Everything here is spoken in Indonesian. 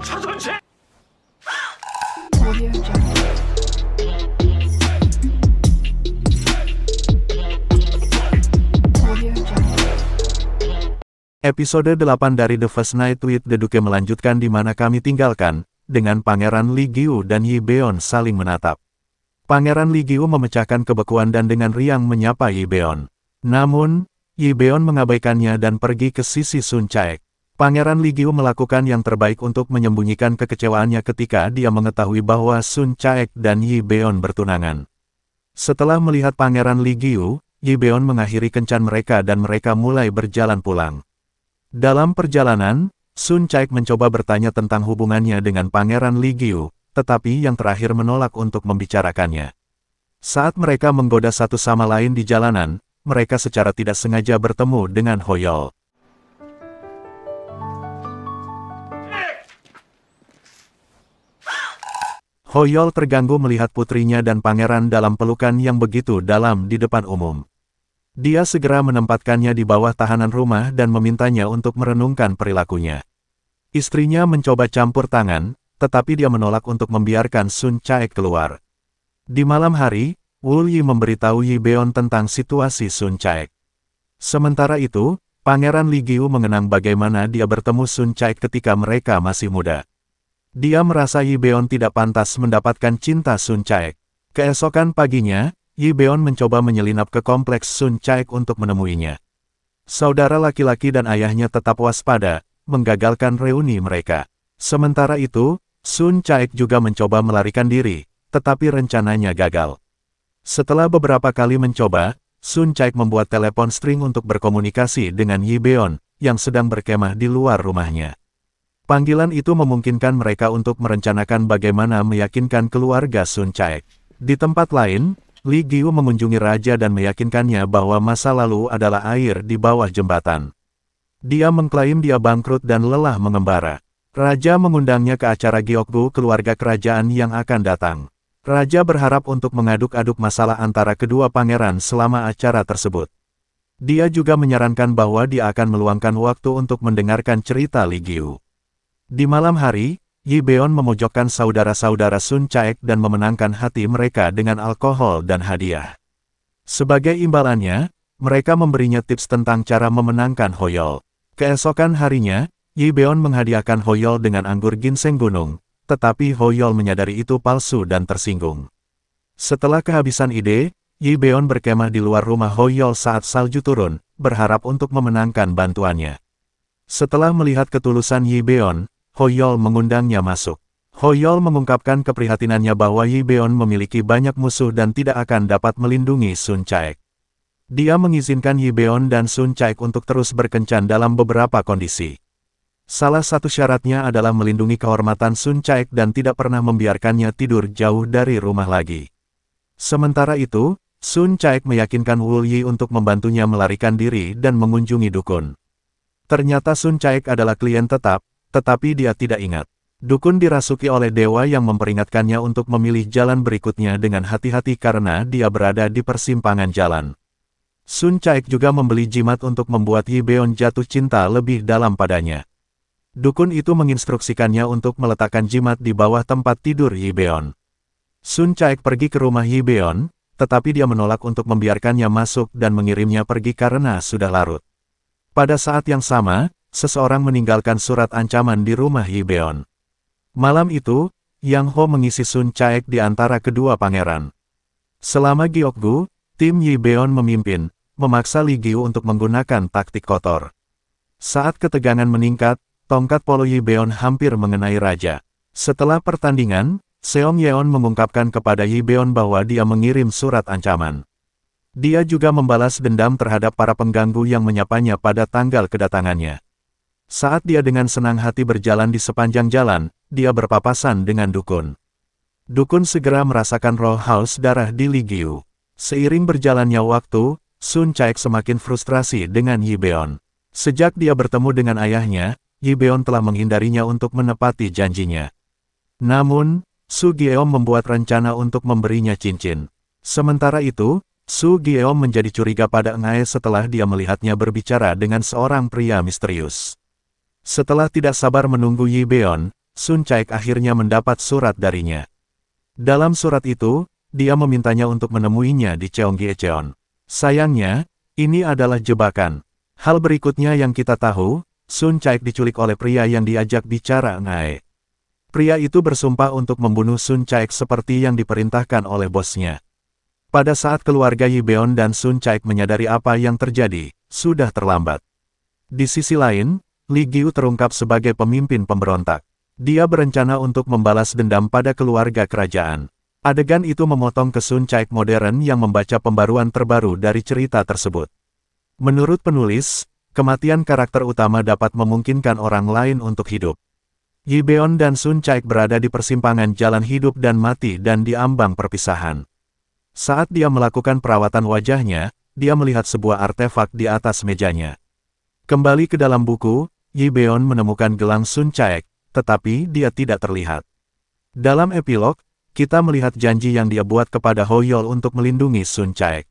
차선체! Audio Jungle. Audio Jungle. Episode 8 dari The First Night with the Duke melanjutkan di mana kami tinggalkan, dengan Pangeran Li Giu dan Yi Beon saling menatap. Pangeran Li Giu memecahkan kebekuan dan dengan riang menyapa Yi Beon. Namun, Yi Beon mengabaikannya dan pergi ke sisi Sun Caek. Pangeran Li Giu melakukan yang terbaik untuk menyembunyikan kekecewaannya ketika dia mengetahui bahwa Sun Caek dan Yi Beon bertunangan. Setelah melihat Pangeran Li Giu, Yi Beon mengakhiri kencan mereka dan mereka mulai berjalan pulang. Dalam perjalanan, Sun Caek mencoba bertanya tentang hubungannya dengan Pangeran Li Giu, tetapi yang terakhir menolak untuk membicarakannya. Saat mereka menggoda satu sama lain di jalanan, mereka secara tidak sengaja bertemu dengan Hoyol. Hoyol terganggu melihat putrinya dan pangeran dalam pelukan yang begitu dalam di depan umum. Dia segera menempatkannya di bawah tahanan rumah dan memintanya untuk merenungkan perilakunya. Istrinya mencoba campur tangan, tetapi dia menolak untuk membiarkan Sun Caek keluar. Di malam hari, Wu Yi memberitahu Yi Beon tentang situasi Sun Caek. Sementara itu, Pangeran Li Giu mengenang bagaimana dia bertemu Sun Caek ketika mereka masih muda. Dia merasa Yi Beon tidak pantas mendapatkan cinta Sun Caek. Keesokan paginya, Yi Beon mencoba menyelinap ke kompleks Sun Caek untuk menemuinya. Saudara laki-laki dan ayahnya tetap waspada, menggagalkan reuni mereka. Sementara itu, Sun Caek juga mencoba melarikan diri, tetapi rencananya gagal. Setelah beberapa kali mencoba, Sun Caek membuat telepon string untuk berkomunikasi dengan Yi Beon, yang sedang berkemah di luar rumahnya. Panggilan itu memungkinkan mereka untuk merencanakan bagaimana meyakinkan keluarga Sun Caek. Di tempat lain, Li Giu mengunjungi raja dan meyakinkannya bahwa masa lalu adalah air di bawah jembatan. Dia mengklaim dia bangkrut dan lelah mengembara. Raja mengundangnya ke acara Gyeokgu keluarga kerajaan yang akan datang. Raja berharap untuk mengaduk-aduk masalah antara kedua pangeran selama acara tersebut. Dia juga menyarankan bahwa dia akan meluangkan waktu untuk mendengarkan cerita Li Giu. Di malam hari, Yi Beon memojokkan saudara-saudara Sun Caek dan memenangkan hati mereka dengan alkohol dan hadiah. Sebagai imbalannya, mereka memberinya tips tentang cara memenangkan Hoyol. Keesokan harinya, Yi Beon menghadiahkan Hoyol dengan anggur ginseng gunung, tetapi Hoyol menyadari itu palsu dan tersinggung. Setelah kehabisan ide, Yi Beon berkemah di luar rumah Hoyol saat salju turun, berharap untuk memenangkan bantuannya. Setelah melihat ketulusan Yi Beon, Hoyol mengundangnya masuk. Hoyol mengungkapkan keprihatinannya bahwa Yi Beon memiliki banyak musuh dan tidak akan dapat melindungi Sun Caek. Dia mengizinkan Yi Beon dan Sun Caek untuk terus berkencan dalam beberapa kondisi. Salah satu syaratnya adalah melindungi kehormatan Sun Caek dan tidak pernah membiarkannya tidur jauh dari rumah lagi. Sementara itu, Sun Caek meyakinkan Wu Yi untuk membantunya melarikan diri dan mengunjungi dukun. Ternyata Sun Caek adalah klien tetap, tetapi dia tidak ingat. Dukun dirasuki oleh dewa yang memperingatkannya untuk memilih jalan berikutnya dengan hati-hati karena dia berada di persimpangan jalan. Sun Caek juga membeli jimat untuk membuat Yi Beon jatuh cinta lebih dalam padanya. Dukun itu menginstruksikannya untuk meletakkan jimat di bawah tempat tidur Yi Beon. Sun Caek pergi ke rumah Yi Beon, tetapi dia menolak untuk membiarkannya masuk dan mengirimnya pergi karena sudah larut. Pada saat yang sama, seseorang meninggalkan surat ancaman di rumah Yi Beon. Malam itu, Yang Ho mengisi Sun Caek di antara kedua pangeran. Selama Gyeokgu, tim Yi Beon memimpin, memaksa Li Giu untuk menggunakan taktik kotor. Saat ketegangan meningkat, tongkat polo Yi Beon hampir mengenai raja. Setelah pertandingan, Seong Yeon mengungkapkan kepada Yi Beon bahwa dia mengirim surat ancaman. Dia juga membalas dendam terhadap para pengganggu yang menyapanya pada tanggal kedatangannya. Saat dia dengan senang hati berjalan di sepanjang jalan, dia berpapasan dengan dukun. Dukun segera merasakan roh haus darah di Li Giu. Seiring berjalannya waktu, Sun Caek semakin frustrasi dengan Yi Beon. Sejak dia bertemu dengan ayahnya, Yi Beon telah menghindarinya untuk menepati janjinya. Namun, Su Gyeom membuat rencana untuk memberinya cincin. Sementara itu, Su Gyeom menjadi curiga pada Eng Ae setelah dia melihatnya berbicara dengan seorang pria misterius. Setelah tidak sabar menunggu Yi Beon, Sun Caek akhirnya mendapat surat darinya. Dalam surat itu, dia memintanya untuk menemuinya di Cheonggyecheon. Sayangnya, ini adalah jebakan. Hal berikutnya yang kita tahu, Sun Caek diculik oleh pria yang diajak bicara Ngae. Pria itu bersumpah untuk membunuh Sun Caek seperti yang diperintahkan oleh bosnya. Pada saat keluarga Yi Beon dan Sun Caek menyadari apa yang terjadi, sudah terlambat. Di sisi lain, Lee Gyu terungkap sebagai pemimpin pemberontak. Dia berencana untuk membalas dendam pada keluarga kerajaan. Adegan itu memotong ke Sun Caek modern yang membaca pembaruan terbaru dari cerita tersebut. Menurut penulis, kematian karakter utama dapat memungkinkan orang lain untuk hidup. Yi Beon dan Sun Caek berada di persimpangan jalan hidup dan mati dan di ambang perpisahan. Saat dia melakukan perawatan wajahnya, dia melihat sebuah artefak di atas mejanya. Kembali ke dalam buku, Yi Beon menemukan gelang Sun Caek, tetapi dia tidak terlihat. Dalam epilog, kita melihat janji yang dia buat kepada Ho Yol untuk melindungi Sun Caek.